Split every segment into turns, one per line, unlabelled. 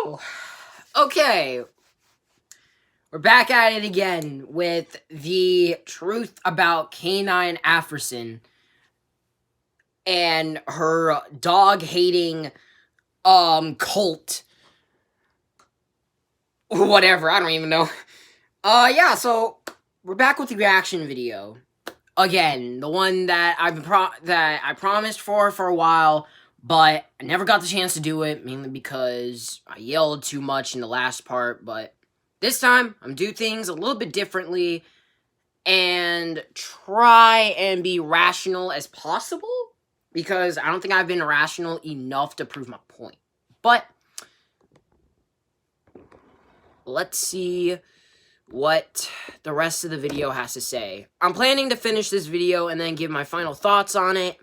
Woo! Okay. We're back at it again with the truth about K9 Aversion and her dog-hating cult. Whatever, I don't even know. Yeah, so we're back with the reaction video. Again, the one that I promised for a while, but I never got the chance to do it, mainly because I yelled too much in the last part, but this time, I'm do things a little bit differently and try and be rational as possible, because I don't think I've been rational enough to prove my point. But let's see what the rest of the video has to say. I'm planning to finish this video and then give my final thoughts on it.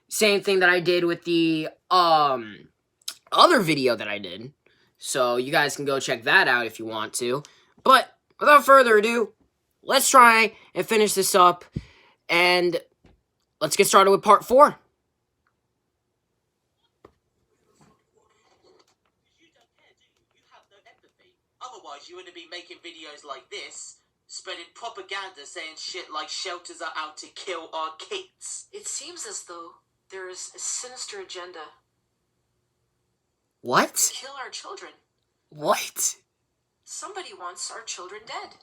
Same thing that I did with the other video that I did. So you guys can go check that out if you want to. But without further ado, let's try and finish this up. And let's get started with part 4.
Otherwise, you wouldn't be making videos like this, spreading propaganda saying shit like shelters are out to kill our kids.
It seems as though there is a sinister agenda.
What?
Kill our children.
What?
Somebody wants our children dead.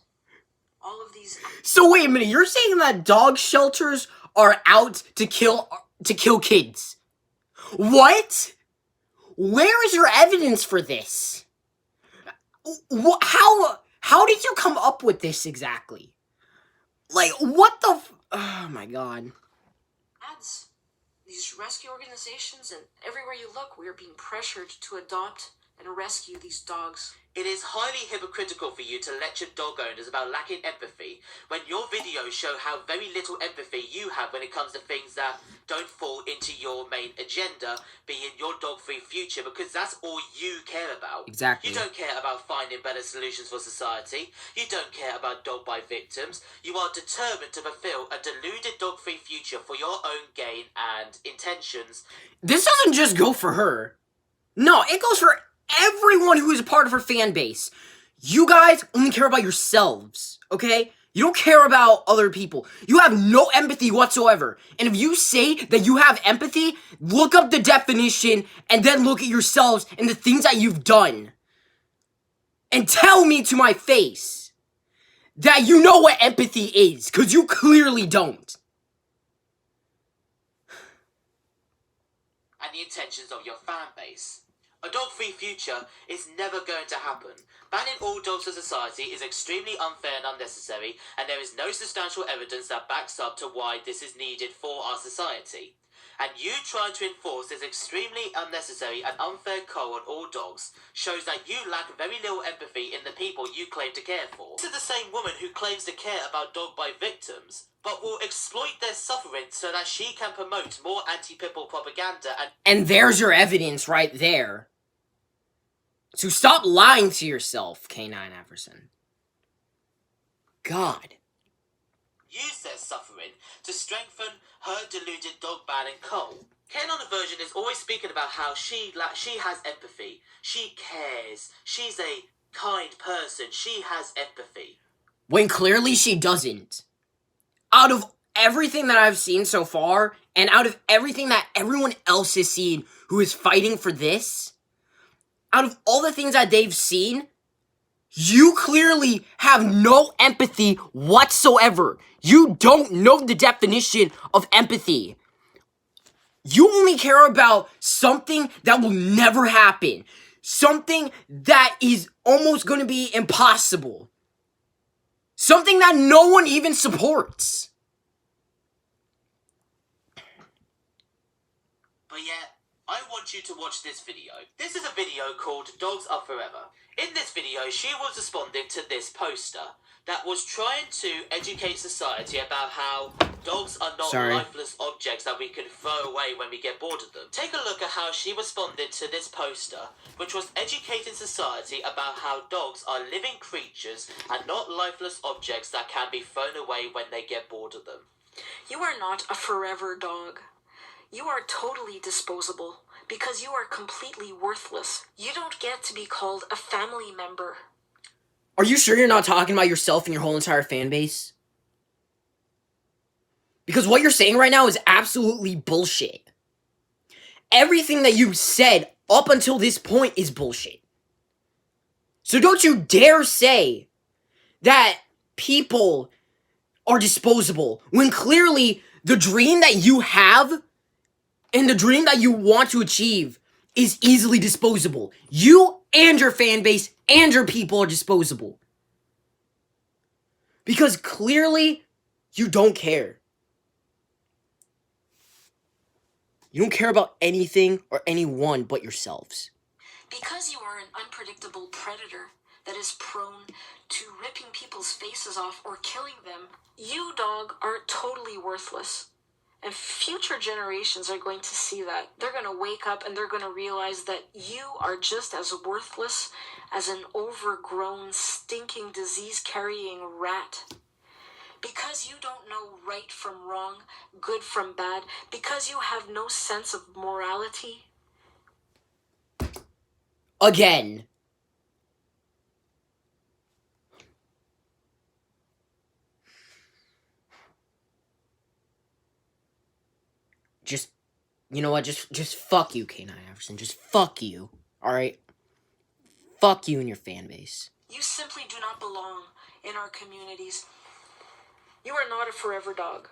All of these...
So wait a minute, you're saying that dog shelters are out to kill kids? What? Where is your evidence for this? How did you come up with this exactly? Like, what the oh my god.
Ads. These rescue organizations, and everywhere you look, we are being pressured to adopt and rescue these dogs.
It is highly hypocritical for you to lecture dog owners about lacking empathy when your videos show how very little empathy you have when it comes to things that don't fall into your main agenda, being your dog-free future, because that's all you care about.
Exactly.
You don't care about finding better solutions for society. You don't care about dog-bite victims. You are determined to fulfill a deluded dog-free future for your own gain and intentions.
This doesn't just go for her. No, it goes for everyone who is a part of her fan base. You guys only care about yourselves, okay? You don't care about other people. You have no empathy whatsoever. And if you say that you have empathy, look up the definition and then look at yourselves and the things that you've done. And tell me to my face that you know what empathy is, because you clearly don't.
And the intentions of your fan base. A dog-free future is never going to happen. Banning all dogs from society is extremely unfair and unnecessary, and there is no substantial evidence that backs up to why this is needed for our society. And you trying to enforce this extremely unnecessary and unfair cull on all dogs shows that you lack very little empathy in the people you claim to care for. This is the same woman who claims to care about dog-bite victims, but will exploit their suffering so that she can promote more anti-pitbull propaganda
And there's your evidence right there. So stop lying to yourself, K9 Aversion. God.
use their suffering to strengthen her deluded dog banning cull. K9 Aversion is always speaking about how she has empathy, she cares, she's a kind person, she has empathy.
When clearly she doesn't. Out of everything that I've seen so far, and out of everything that everyone else has seen who is fighting for this, out of all the things that they've seen, you clearly have no empathy whatsoever. You don't know the definition of empathy. You only care about something that will never happen. Something that is almost going to be impossible. Something that no one even supports.
But yet, I want you to watch this video. This is a video called Dogs Are Forever. In this video, she was responding to this poster that was trying to educate society about how dogs are not lifeless objects that we can throw away when we get bored of them. Take a look at how she responded to this poster, which was educating society about how dogs are living creatures and not lifeless objects that can be thrown away when they get bored of them.
You are not a forever dog. You are totally disposable because you are completely worthless. You don't get to be called a family member.
Are you sure you're not talking about yourself and your whole entire fan base? Because what you're saying right now is absolutely bullshit. Everything that you said up until this point is bullshit. So don't you dare say that people are disposable when clearly the dream that you have and the dream that you want to achieve is easily disposable. You and your fan base and your people are disposable. Because clearly, you don't care. You don't care about anything or anyone but yourselves.
Because you are an unpredictable predator that is prone to ripping people's faces off or killing them, you, dog, are totally worthless. And future generations are going to see that. They're going to wake up and they're going to realize that you are just as worthless as an overgrown, stinking, disease-carrying rat. Because you don't know right from wrong, good from bad, because you have no sense of morality.
Again. Just, you know what, just fuck you, K9 Aversion. Just fuck you, alright? Fuck you and your fan base.
You simply do not belong in our communities. You are not a forever dog.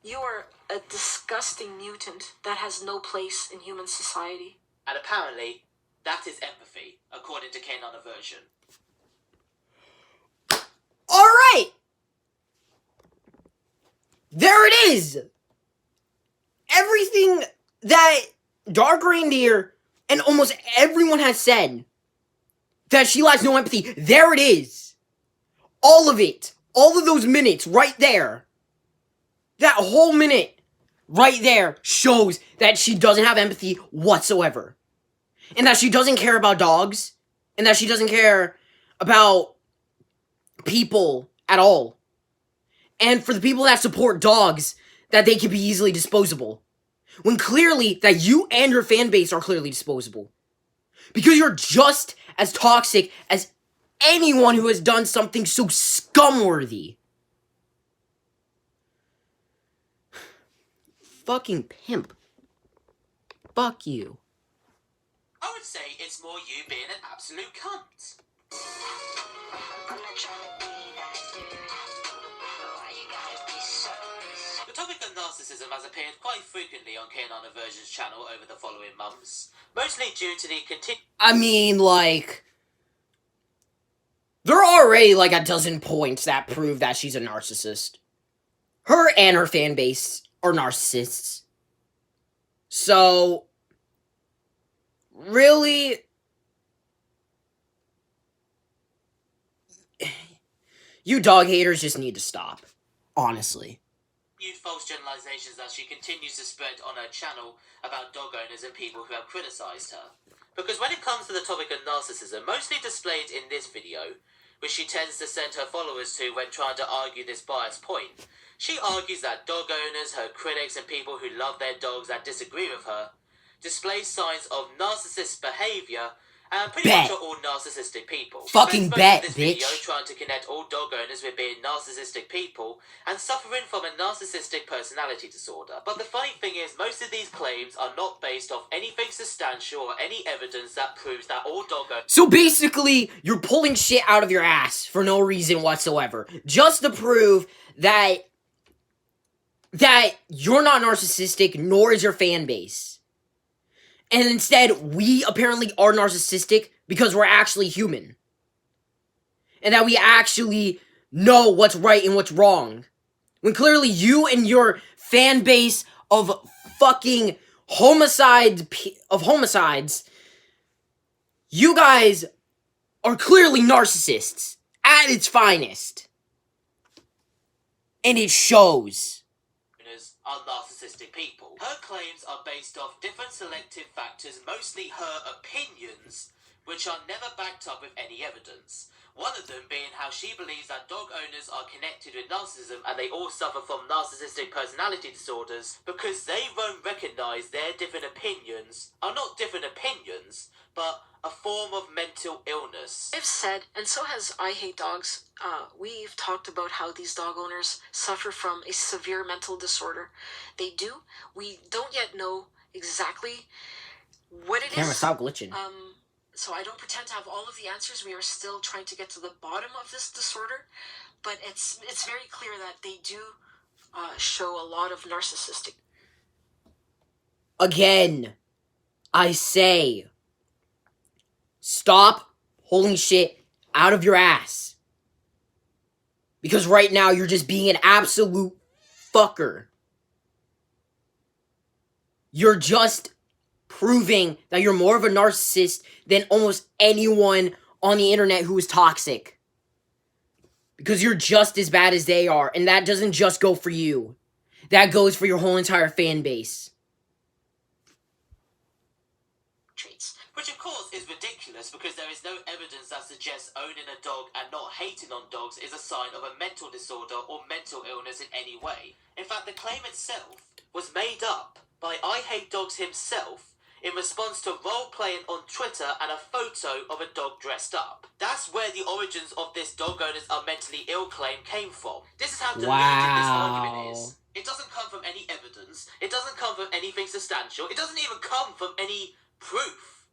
You are a disgusting mutant that has no place in human society.
And apparently, that is empathy, according to K9 Aversion.
Alright! There it is! Everything that Dark Reindeer and almost everyone has said that she lacks no empathy, there it is. All of it. All of those minutes right there. That whole minute right there shows that she doesn't have empathy whatsoever. And that she doesn't care about dogs. And that she doesn't care about people at all. And for the people that support dogs, that they can be easily disposable. When clearly that you and your fan base are clearly disposable. Because you're just as toxic as anyone who has done something so scumworthy. Fucking pimp. Fuck you.
I would say it's more you being an absolute cunt.
I'm not trying to be that dude. Why you gotta be so
The topic of narcissism has appeared quite frequently on K9 Aversion's channel over the following months, mostly due to the
I mean, like, there are already like a dozen points that prove that she's a narcissist. Her and her fan base are narcissists. So, really, you dog haters just need to stop. Honestly.
false generalizations that she continues to spread on her channel about dog owners and people who have criticized her. Because when it comes to the topic of narcissism, mostly displayed in this video, which she tends to send her followers to when trying to argue this biased point, she argues that dog owners, her critics, and people who love their dogs that disagree with her display signs of narcissist behavior, and pretty
Bet.
much are all narcissistic people.
Fucking
Spends most
bet,
of this video
bitch.
trying to connect all dog owners with being narcissistic people and suffering from a narcissistic personality disorder. But the funny thing is, most of these claims are not based off anything substantial or any evidence that proves that all dog owners...
So basically, you're pulling shit out of your ass for no reason whatsoever. Just to prove that you're not narcissistic, nor is your fan base. And instead, we apparently are narcissistic because we're actually human. And that we actually know what's right and what's wrong. When clearly you and your fan base of fucking homicides, you guys are clearly narcissists at its finest. And it shows.
are narcissistic people. Her claims are based off different selective factors, mostly her opinions, which are never backed up with any evidence. One of them being how she believes that dog owners are connected with narcissism and they all suffer from narcissistic personality disorders because they won't recognise their different opinions are not different opinions, but a form of mental illness.
I've said, and so has I Hate Dogs, we've talked about how these dog owners suffer from a severe mental disorder. They do. We don't yet know exactly what it is.
Camera, stop glitching.
So I don't pretend to have all of the answers. We are still trying to get to the bottom of this disorder, but it's very clear that they do show a lot of narcissistic.
Again, I say, stop holding shit out of your ass. Because right now you're just being an absolute fucker. You're just proving that you're more of a narcissist than almost anyone on the internet who is toxic. Because you're just as bad as they are, and that doesn't just go for you. That goes for your whole entire fan base.
Traits.
Which of course is ridiculous because there is no evidence that suggests owning a dog and not hating on dogs is a sign of a mental disorder or mental illness in any way. In fact, the claim itself was made up by I Hate Dogs himself in response to role-playing on Twitter and a photo of a dog dressed up. That's where the origins of this dog owners are mentally ill claim came from. This is how deluded this argument is. It doesn't come from any evidence. It doesn't come from anything substantial. It doesn't even come from any proof.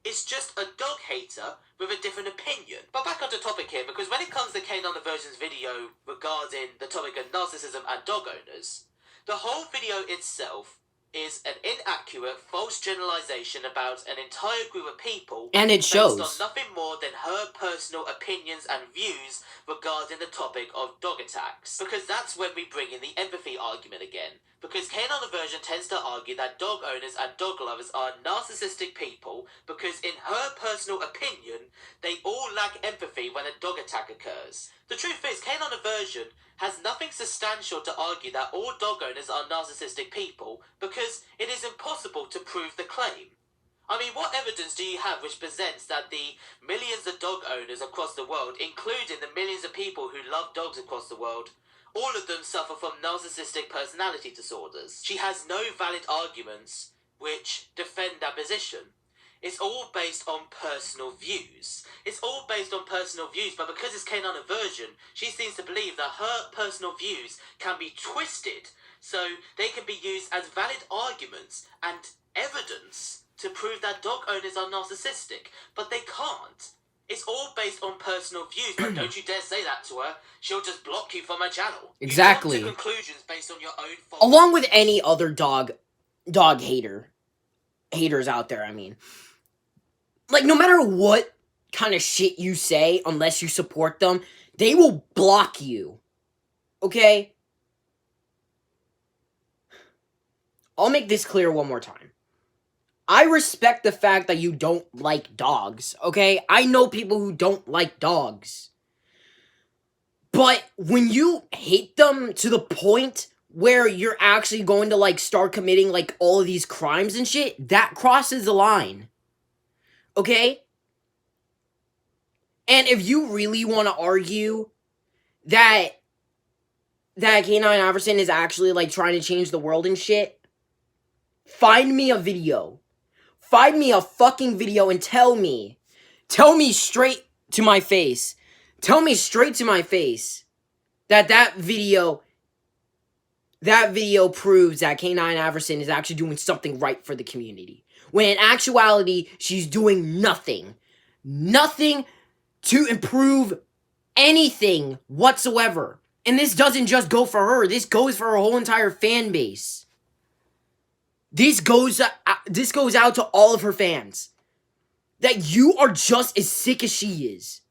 It's just a dog hater with a different opinion. But back onto topic here, because when it comes to K9 Aversion's video regarding the topic of narcissism and dog owners, the whole video itself is an inaccurate, false generalization about an entire group of people,
And it shows.
based on nothing more than her personal opinions and views regarding the topic of dog attacks. Because that's when we bring in the empathy argument again. Because K9 Aversion tends to argue that dog owners and dog lovers are narcissistic people because in her personal opinion, they all lack empathy when a dog attack occurs. The truth is, K9 Aversion has nothing substantial to argue that all dog owners are narcissistic people because it is impossible to prove the claim. I mean, what evidence do you have which presents that the millions of dog owners across the world, including the millions of people who love dogs across the world, all of them suffer from narcissistic personality disorders? She has no valid arguments which defend that position. It's all based on personal views. It's all based on personal views, but because it's K9 Aversion, she seems to believe that her personal views can be twisted so they can be used as valid arguments and evidence to prove that dog owners are narcissistic, but they can't. It's all based on personal views, but don't you dare say that to her. She'll just block you from her channel.
Exactly.
You jump to conclusions based on your own fault.
Along with any other dog haters out there, I mean. Like, no matter what kind of shit you say, unless you support them, they will block you. Okay? I'll make this clear one more time. I respect the fact that you don't like dogs, okay? I know people who don't like dogs. But when you hate them to the point where you're actually going to, like, start committing, like, all of these crimes and shit, that crosses the line. Okay? And if you really want to argue that K9 Aversion is actually, like, trying to change the world and shit, find me a video. Find me a fucking video and tell me straight to my face. Tell me straight to my face that video proves that K9 Aversion is actually doing something right for the community. When in actuality, she's doing nothing. Nothing to improve anything whatsoever. And this doesn't just go for her. This goes for her whole entire fan base. This goes out to all of her fans. That you are just as sick as she is.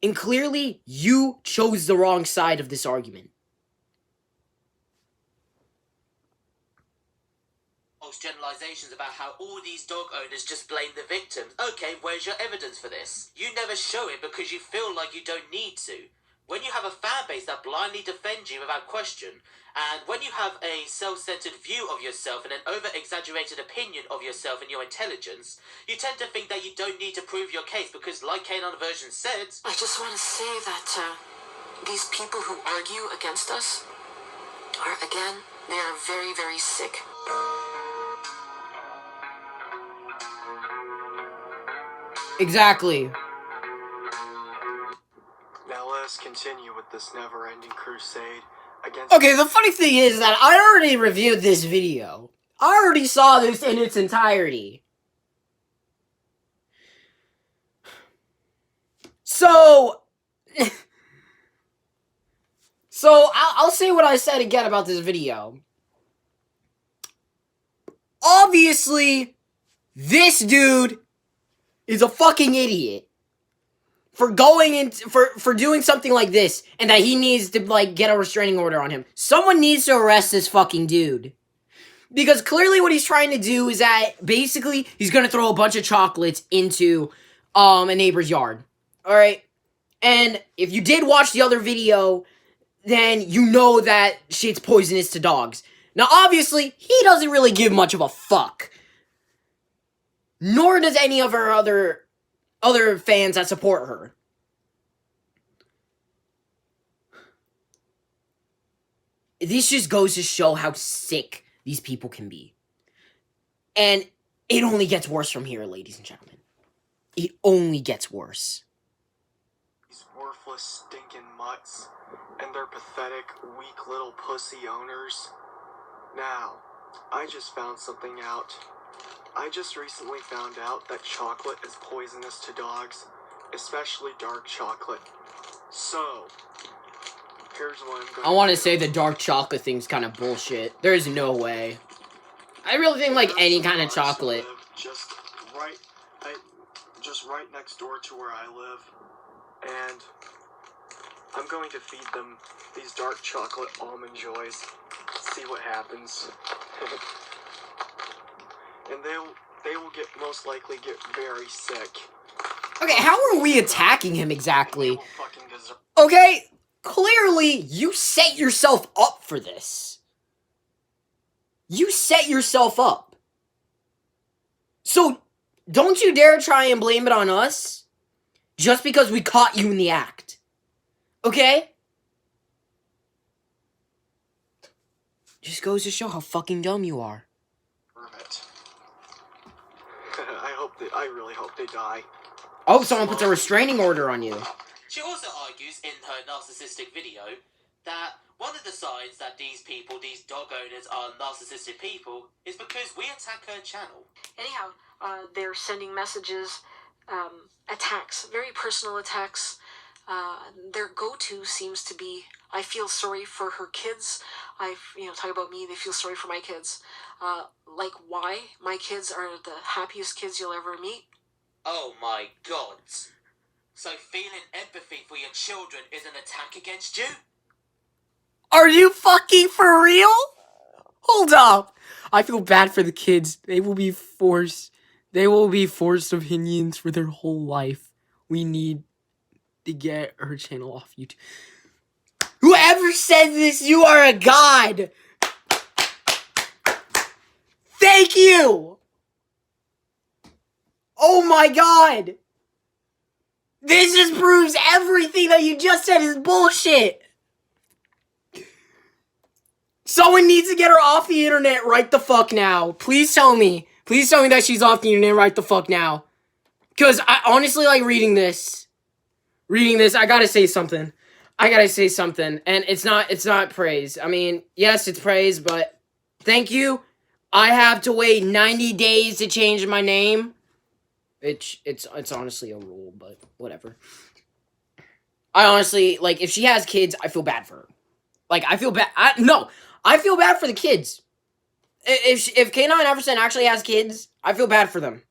And clearly, you chose the wrong side of this argument.
Generalizations about how all these dog owners just blame the victims. Okay, where's your evidence for this? You never show it because you feel like you don't need to. When you have a fan base that blindly defends you without question, and when you have a self-centered view of yourself and an over-exaggerated opinion of yourself and your intelligence, you tend to think that you don't need to prove your case because, like K9 Aversion said,
I just want to say that these people who argue against us are, again, they are very, very sick.
Exactly.
Now let us continue with this never-ending crusade against...
Okay, the funny thing is that I already reviewed this video. I already saw this in its entirety. So... I'll say what I said again about this video. Obviously, this dude is a fucking idiot for going into for doing something like this, and that he needs to like get a restraining order on him. Someone needs to arrest this fucking dude. Because clearly what he's trying to do is that basically he's gonna throw a bunch of chocolates into a neighbor's yard. Alright? And if you did watch the other video, then you know that shit's poisonous to dogs. Now obviously, he doesn't really give much of a fuck. Nor does any of her other fans that support her. This just goes to show how sick these people can be. And it only gets worse from here, ladies and gentlemen. It only gets worse.
These worthless, stinking mutts and their pathetic, weak little pussy owners. Now, I just found something out. I just recently found out that chocolate is poisonous to dogs, especially dark chocolate. So, here's what I'm going
I want to say the dark chocolate thing's kind of bullshit. There's no way. I really think like any kind of chocolate.
Just right next door to where I live, and I'm going to feed them these dark chocolate almond joys. See what happens. And they will most likely get very sick.
Okay, how are we attacking him exactly?
They will fucking deserve...
Okay, clearly you set yourself up for this. You set yourself up. So, don't you dare try and blame it on us just because we caught you in the act. Okay? Just goes to show how fucking dumb you are.
it. I really hope they die.
Oh, someone puts a restraining order on you.
She also argues in her narcissistic video that one of the signs that these people, these dog owners, are narcissistic people is because we attack her channel.
Anyhow, they're sending messages, attacks, very personal attacks. Their go-to seems to be, I feel sorry for her kids. Talk about me, they feel sorry for my kids. Like why my kids are the happiest kids you'll ever meet.
Oh my god. So feeling empathy for your children is an attack against you?
Are you fucking for real? Hold up. I feel bad for the kids. They will be forced opinions for their whole life. We need to get her channel off YouTube. Whoever said this, you are a god. Thank you. Oh my god. This just proves everything that you just said is bullshit. Someone needs to get her off the internet right the fuck now. Please tell me. Please tell me that she's off the internet right the fuck now. Because I honestly like reading this. I gotta say something. And it's not praise. I mean, yes, it's praise, but thank you. I have to wait 90 days to change my name. It's honestly a rule, but whatever. I honestly, like, if she has kids, I feel bad for her. Like, I feel bad. I feel bad for the kids. If K9 Aversion actually has kids, I feel bad for them.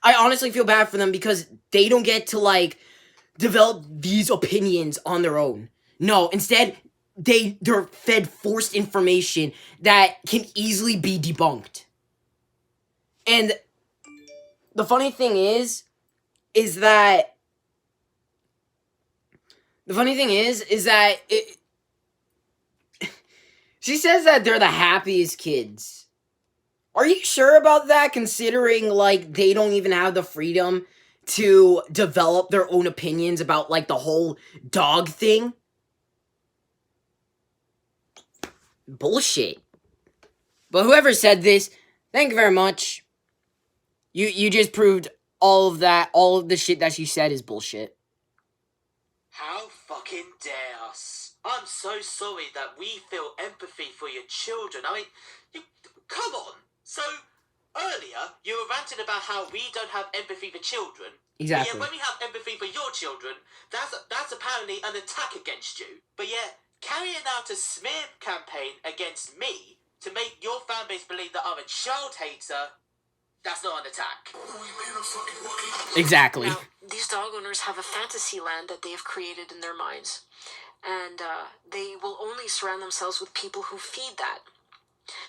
I honestly feel bad for them because they don't get to, like, develop these opinions on their own. No, instead, they're fed forced information that can easily be debunked. And the funny thing is that The funny thing is that she says that they're the happiest kids. Are you sure about that, considering, like, they don't even have the freedom to develop their own opinions about, like, the whole dog thing? Bullshit. But whoever said this, thank you very much. You just proved all of the shit that she said is bullshit.
How fucking dare us? I'm so sorry that we feel empathy for your children. I mean, come on. So, earlier, you were ranting about how we don't have empathy for children.
Exactly.
But yet, when we have empathy for your children, that's apparently an attack against you. But yet, carrying out a smear campaign against me to make your fanbase believe that I'm a child hater, that's not an attack.
Exactly.
Now, these dog owners have a fantasy land that they have created in their minds. And they will only surround themselves with people who feed that.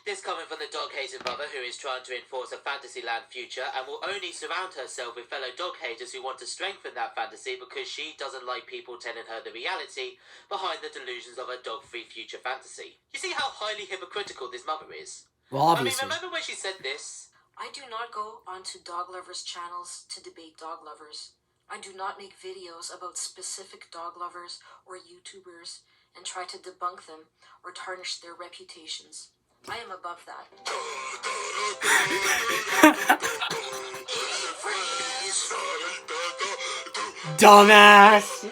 This coming from the dog-hating mother who is trying to enforce a fantasyland future and will only surround herself with fellow dog-haters who want to strengthen that fantasy because she doesn't like people telling her the reality behind the delusions of her dog-free future fantasy. You see how highly hypocritical this mother is?
Well, obviously.
I mean, remember when she said this?
I do not go onto dog lovers' channels to debate dog lovers. I do not make videos about specific dog lovers or YouTubers and try to debunk them or tarnish their reputations. I am above that.
Dumbass.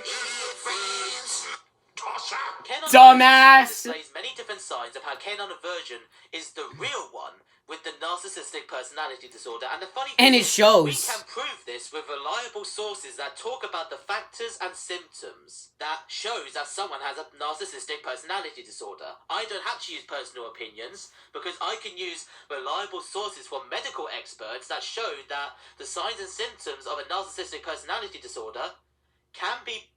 K9
Dumbass.
displays many different signs of how K9 Aversion is the real one with the narcissistic personality disorder, and the funny thing
And it
is,
shows.
we can prove this with reliable sources that talk about the factors and symptoms that shows that someone has a narcissistic personality disorder. I don't have to use personal opinions because I can use reliable sources from medical experts that show that the signs and symptoms of a narcissistic personality disorder can be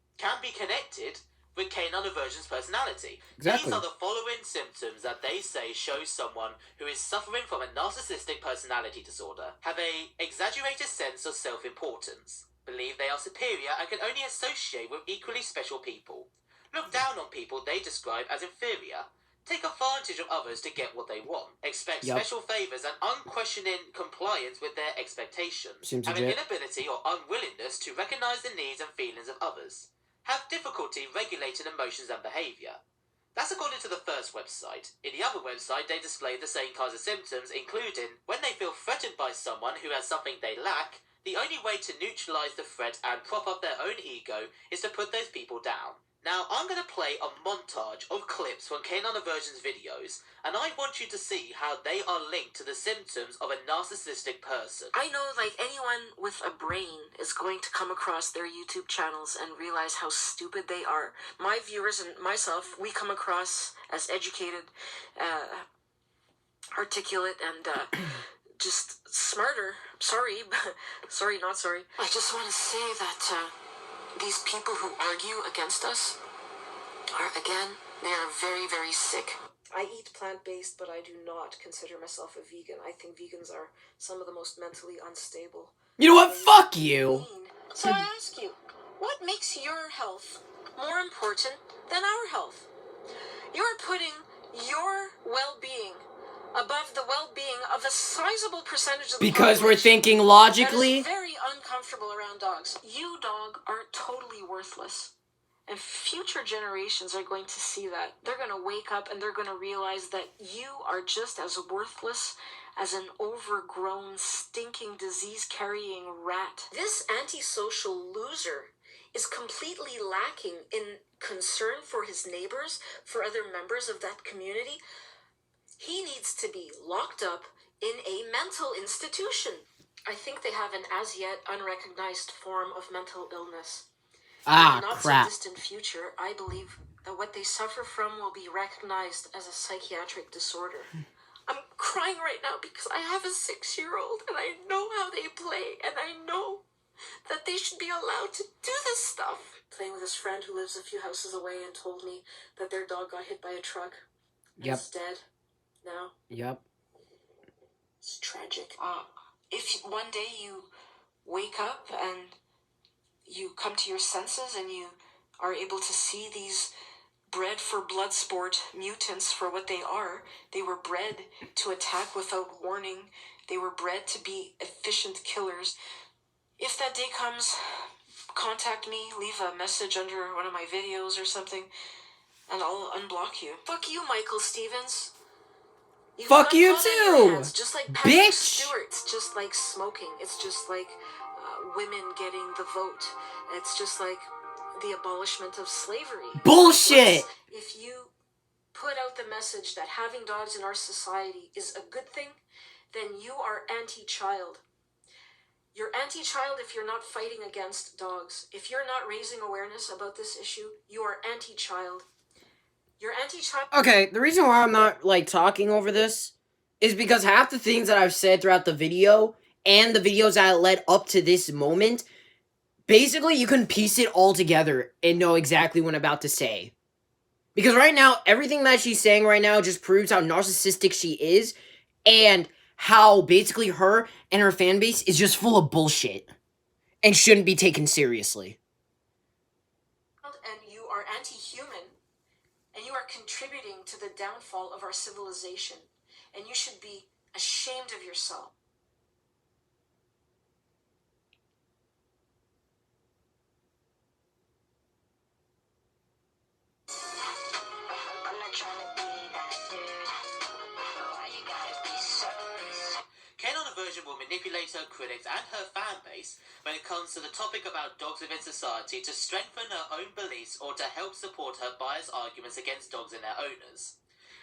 connected with K9 Aversion's personality.
Exactly.
These are the following symptoms that they say show someone who is suffering from a narcissistic personality disorder. Have a exaggerated sense of self-importance. Believe they are superior and can only associate with equally special people. Look down on people they describe as inferior. Take advantage of others to get what they want. Expect special favors and unquestioning compliance with their expectations.
Seems
Have an
legit.
inability or unwillingness to recognize the needs and feelings of others. Have difficulty regulating emotions and behavior. That's according to the first website. In the other website, they display the same kinds of symptoms, including when they feel threatened by someone who has something they lack, the only way to neutralize the threat and prop up their own ego is to put those people down. Now, I'm going to play a montage of clips from K9 Aversion's videos, and I want you to see how they are linked to the symptoms of a narcissistic person.
I know, like, anyone with a brain is going to come across their YouTube channels and realize how stupid they are. My viewers and myself, we come across as educated, articulate, and just smarter. Sorry, sorry, not sorry. I just want to say that these people who argue against us are, again, they are very, very sick. I eat plant-based, but I do not consider myself a vegan. I think vegans are some of the most mentally unstable.
You know what? Fuck you.
So I ask you, what makes your health more important than our health? You're putting your well-being above the well-being of a sizable percentage of the
Because we're
population
thinking
that
logically.
is very uncomfortable around dogs. You, dog, are totally worthless. And future generations are going to see that. They're going to wake up and they're going to realize that you are just as worthless as an overgrown, stinking, disease-carrying rat. This antisocial loser is completely lacking in concern for his neighbors, for other members of that community. He needs to be locked up in a mental institution. I think they have an as yet unrecognized form of mental illness.
Ah,
In the not
crap.
so distant future, I believe that what they suffer from will be recognized as a psychiatric disorder. I'm crying right now because I have a 6-year-old and I know how they play and I know that they should be allowed to do this stuff. Playing with his friend who lives a few houses away and told me that their dog got hit by a truck. And
Yep.
is dead now.
Yep.
It's tragic. If one day you wake up and you come to your senses and you are able to see these bred for blood sport mutants for what they are. They were bred to attack without warning. They were bred to be efficient killers. If that day comes, contact me, leave a message under one of my videos or something, and I'll unblock you. Fuck you, Michael Stevens. You've
Fuck
got
you
blood on your
too,
hands, just like Patrick
bitch.
Stewart. It's just like smoking. It's just like women getting the vote. It's just like the abolishment of slavery.
Bullshit.
If you put out the message that having dogs in our society is a good thing, then you are anti-child. You're anti-child if you're not fighting against dogs. If you're not raising awareness about this issue, you are anti-child. You're anti-child.
Okay, the reason why I'm not, like, talking over this is because half the things that I've said throughout the video and the videos that led up to this moment, basically you can piece it all together and know exactly what I'm about to say. Because right now, everything that she's saying right now just proves how narcissistic she is and how basically her and her fan base is just full of bullshit and shouldn't be taken seriously.
And you are anti-human, and you are contributing to the downfall of our civilization, and you should be ashamed of yourself.
I'm not trying to be that dude. Why you gotta be so
K9 Aversion will manipulate her critics and her fan base when it comes to the topic about dogs within society to strengthen her own beliefs or to help support her biased arguments against dogs and their owners.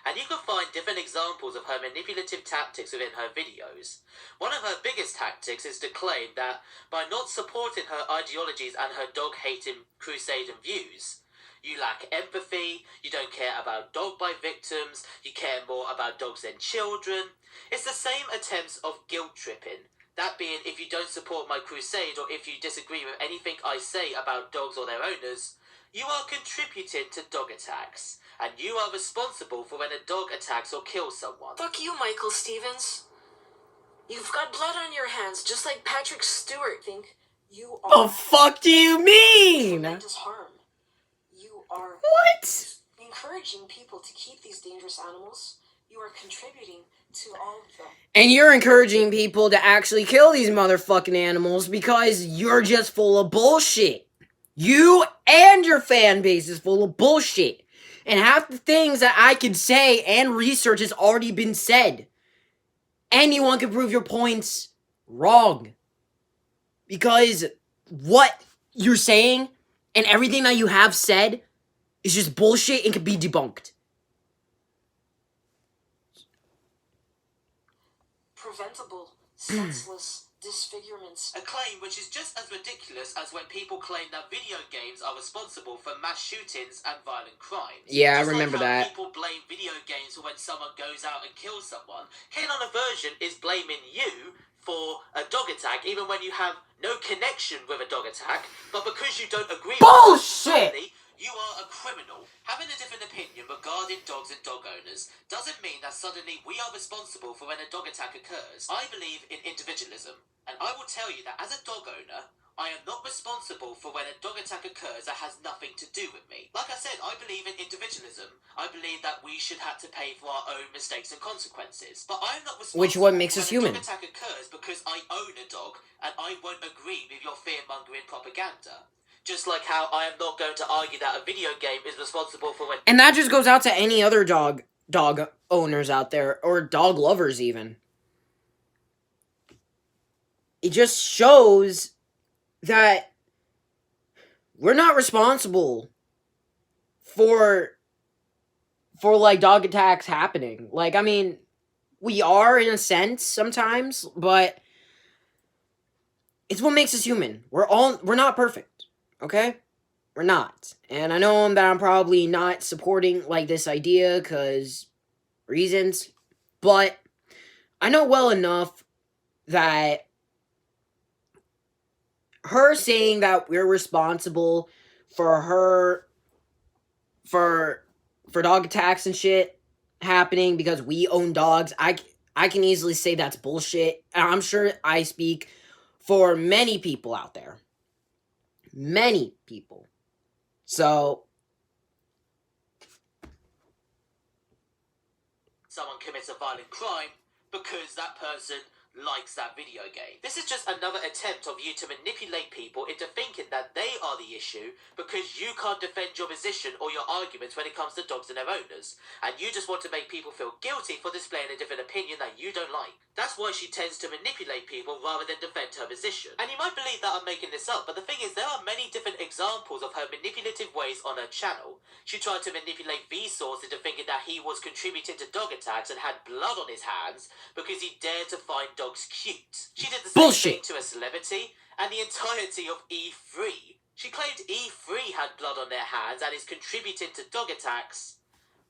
And you can find different examples of her manipulative tactics within her videos. One of her biggest tactics is to claim that by not supporting her ideologies and her dog-hating crusade and views, you lack empathy, you don't care about dog-bite victims, you care more about dogs than children. It's the same attempts of guilt-tripping. That being, if you don't support my crusade or if you disagree with anything I say about dogs or their owners, you are contributing to dog attacks. And you are responsible for when a dog attacks or kills someone.
Fuck you, Michael Stevens. You've got blood on your hands, just like Patrick Stewart. Think you are.
The fuck do you mean?
Tremendous harm. You are
What?
encouraging people to keep these dangerous animals. You are contributing to all of them.
And you're encouraging people to actually kill these motherfucking animals because you're just full of bullshit. You and your fan base is full of bullshit. And half the things that I can say and research has already been said. Anyone can prove your points wrong. Because what you're saying and everything that you have said is just bullshit and can be debunked.
Preventable, senseless disfigurements.
A claim which is just as ridiculous as when people claim that video games are responsible for mass shootings and violent crimes.
Yeah, I
Just
remember
like how
that.
people blame video games for when someone goes out and kills someone, K9 Aversion is blaming you for a dog attack even when you have no connection with a dog attack, but because you don't agree
Bullshit!
with it, you are a criminal. Having a different opinion regarding dogs and dog owners doesn't mean that suddenly we are responsible for when a dog attack occurs. I believe in individualism, and I will tell you that as a dog owner, I am not responsible for when a dog attack occurs that has nothing to do with me. Like I said, I believe in individualism. I believe that we should have to pay for our own mistakes and consequences. But I am not responsible
Which what makes us
when
human.
a dog attack occurs because I own a dog and I won't agree with your fear-mongering propaganda. Just like how I am not going to argue that a video game is responsible for when...
And that just goes out to any other dog owners out there, or dog lovers even. It just shows that we're not responsible for like dog attacks happening. Like, I mean, we are in a sense sometimes, but it's what makes us human. We're not perfect, okay? We're not. And I know that I'm probably not supporting like this idea cuz reasons, but I know well enough that her saying that we're responsible for her for dog attacks and shit happening because we own dogs, I can easily say that's bullshit. And I'm sure I speak for many people out there. Many people. So,
someone commits a violent crime because that person likes that video game. This is just another attempt of you to manipulate people into thinking that they are the issue because you can't defend your position or your arguments when it comes to dogs and their owners. And you just want to make people feel guilty for displaying a different opinion that you don't like. That's why she tends to manipulate people rather than defend her position. And you might believe that I'm making this up, but the thing is there are many different examples of her manipulative ways on her channel. She tried to manipulate Vsauce into thinking that he was contributing to dog attacks and had blood on his hands because he dared to find dogs cute. She did the same
bullshit.
thing to a celebrity and the entirety of E3. She claimed E3 had blood on their hands and is contributing to dog attacks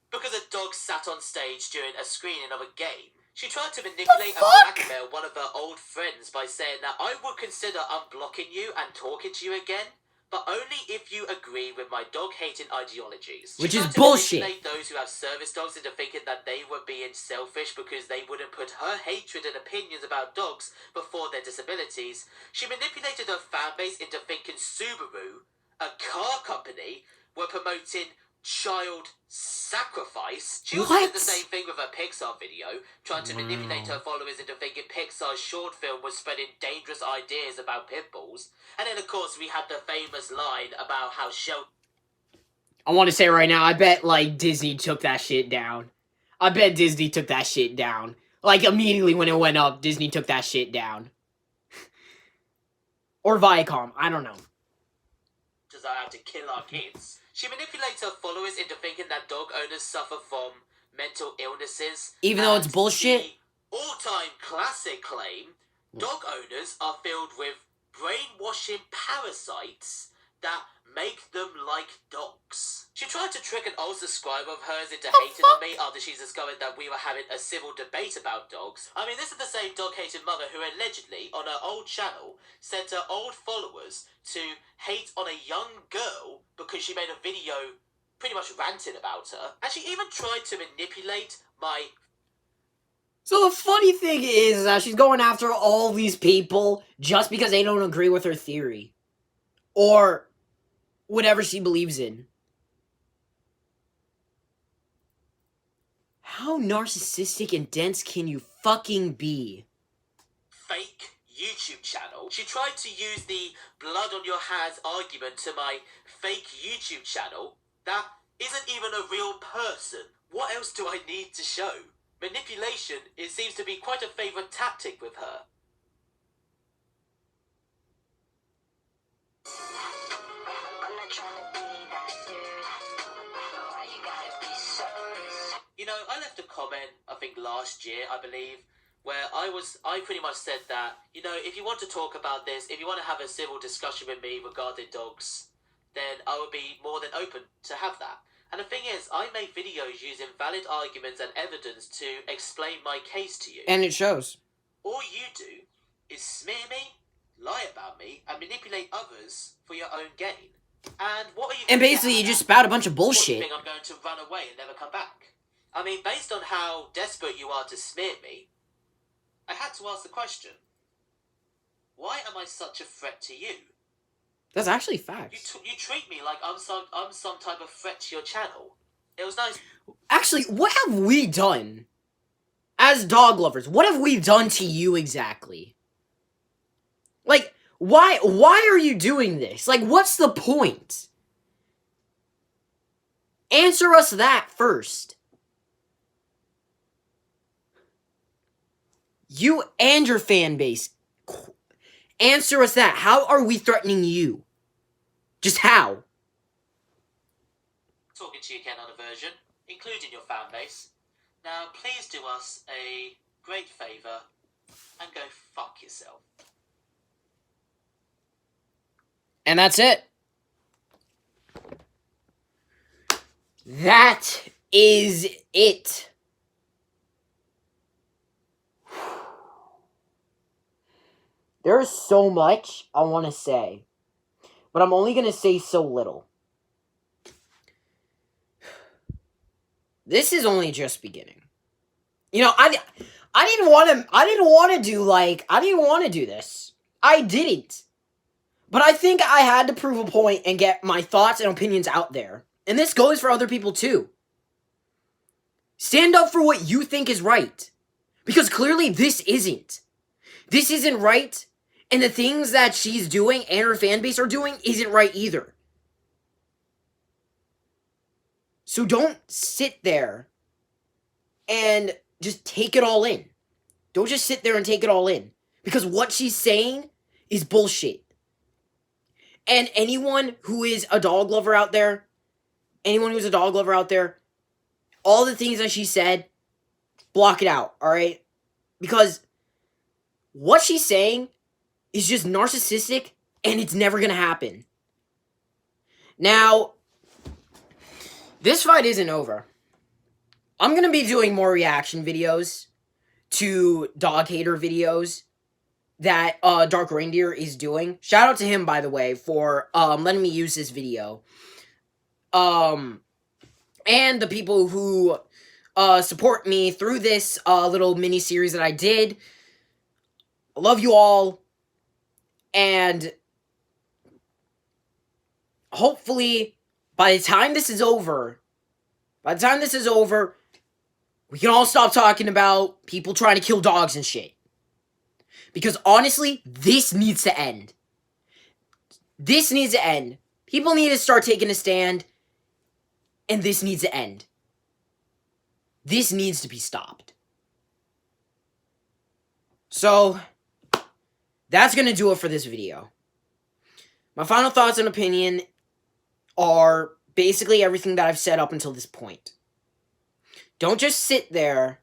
because a dog sat on stage during a screening of a game. She tried to manipulate and blackmail one of her old friends by saying that I would consider unblocking you and talking to you again, but only if you agree with my dog-hating ideologies.
Which
She
is
tried to
bullshit.
manipulate those who have service dogs into thinking that they were being selfish because they wouldn't put her hatred and opinions about dogs before their disabilities. She manipulated her fan base into thinking Subaru, a car company, were promoting child sacrifice. She also did the same thing with her Pixar video, trying to manipulate her followers into thinking Pixar's short film was spreading dangerous ideas about pit bulls. And then, of course, we had the famous line about how
I want to say right now, I bet, like, Disney took that shit down. I bet Disney took that shit down. Like, immediately when it went up, Disney took that shit down. Or Viacom, I don't know.
desire to kill our kids. She manipulates her followers into thinking that dog owners suffer from mental illnesses.
Even though it's
And
bullshit.
the all-time classic claim, dog owners are filled with brainwashing parasites that make them like dogs. She tried to trick an old subscriber of hers into hating on me after she discovered that we were having a civil debate about dogs. I mean, this is the same dog-hating mother who allegedly, on her old channel, sent her old followers to hate on a young girl because she made a video pretty much ranting about her. And she even tried to manipulate my...
So the funny thing is that she's going after all these people just because they don't agree with her theory. Or whatever she believes in. How narcissistic and dense can you fucking be?
fake YouTube channel. She tried to use the blood on your hands argument to my fake YouTube channel. That isn't even a real person. What else do I need to show? Manipulation, it seems to be quite a favourite tactic with her.
I'm not trying to be that dude. Why you gotta be so
You know, I left a comment, I think last year, I believe, where I pretty much said that, you know, if you want to talk about this, if you want to have a civil discussion with me regarding dogs, then I would be more than open to have that. And the thing is, I make videos using valid arguments and evidence to explain my case to you.
And it shows.
All you do is smear me, lie about me, and manipulate others for your own gain. And what are you
And
gonna get
basically
out
you
of
just
that?
spout a bunch of
What, you
bullshit.
think I'm going to run away and never come back? I mean, based on how desperate you are to smear me, I had to ask the question, why am I such a threat to you?
That's actually facts.
You treat me like I'm some type of threat to your channel. It was nice.
Actually, what have we done? As dog lovers, what have we done to you exactly? Like, why are you doing this? Like, what's the point? Answer us that first. You and your fan base. Answer us that. How are we threatening you? Just how?
Talking to you again on Aversion, including your fan base. Now, please do us a great favour and go fuck yourself.
And that's it. That is it. There's so much I want to say, but I'm only going to say so little. This is only just beginning. You know, I didn't want to do this. I didn't. But I think I had to prove a point and get my thoughts and opinions out there. And this goes for other people too. Stand up for what you think is right. Because clearly this isn't. This isn't right. And the things that she's doing and her fan base are doing isn't right either. So don't sit there and just take it all in. Don't just sit there and take it all in. Because what she's saying is bullshit. And anyone who is a dog lover out there, all the things that she said, block it out, alright? Because what she's saying is just narcissistic, and it's never gonna happen. Now, this fight isn't over. I'm gonna be doing more reaction videos to dog hater videos that Dark Reindeer is doing. Shout out to him, by the way, for letting me use this video. And the people who support me through this little mini series that I did. I love you all, and hopefully by the time this is over, we can all stop talking about people trying to kill dogs and shit. Because honestly, this needs to end. This needs to end. People need to start taking a stand, and this needs to end. This needs to be stopped. So, that's going to do it for this video. My final thoughts and opinion are basically everything that I've said up until this point. Don't just sit there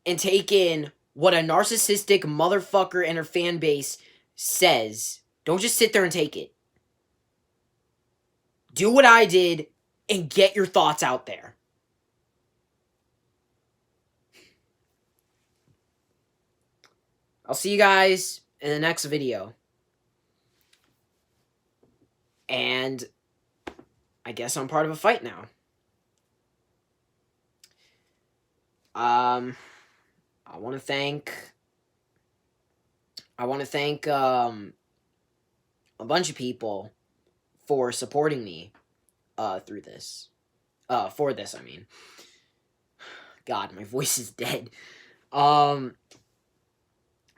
and take in what a narcissistic motherfucker and her fan base says. Don't just sit there and take it. Do what I did and get your thoughts out there. I'll see you guys in the next video. And I guess I'm part of a fight now. I want to thank a bunch of people for supporting me through this. For this, I mean. God, my voice is dead. I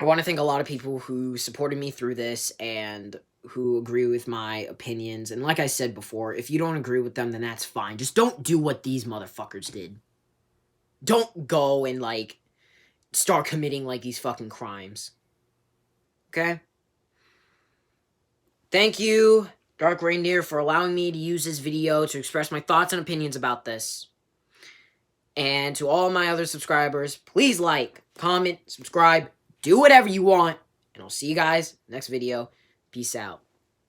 want to thank a lot of people who supported me through this and who agree with my opinions. And like I said before, if you don't agree with them, then that's fine. Just don't do what these motherfuckers did. Don't go and, like, start committing, like, these fucking crimes. Okay? Thank you, Dark Reindeer, for allowing me to use this video to express my thoughts and opinions about this. And to all my other subscribers, please like, comment, subscribe, do whatever you want. And I'll see you guys next video. Peace out.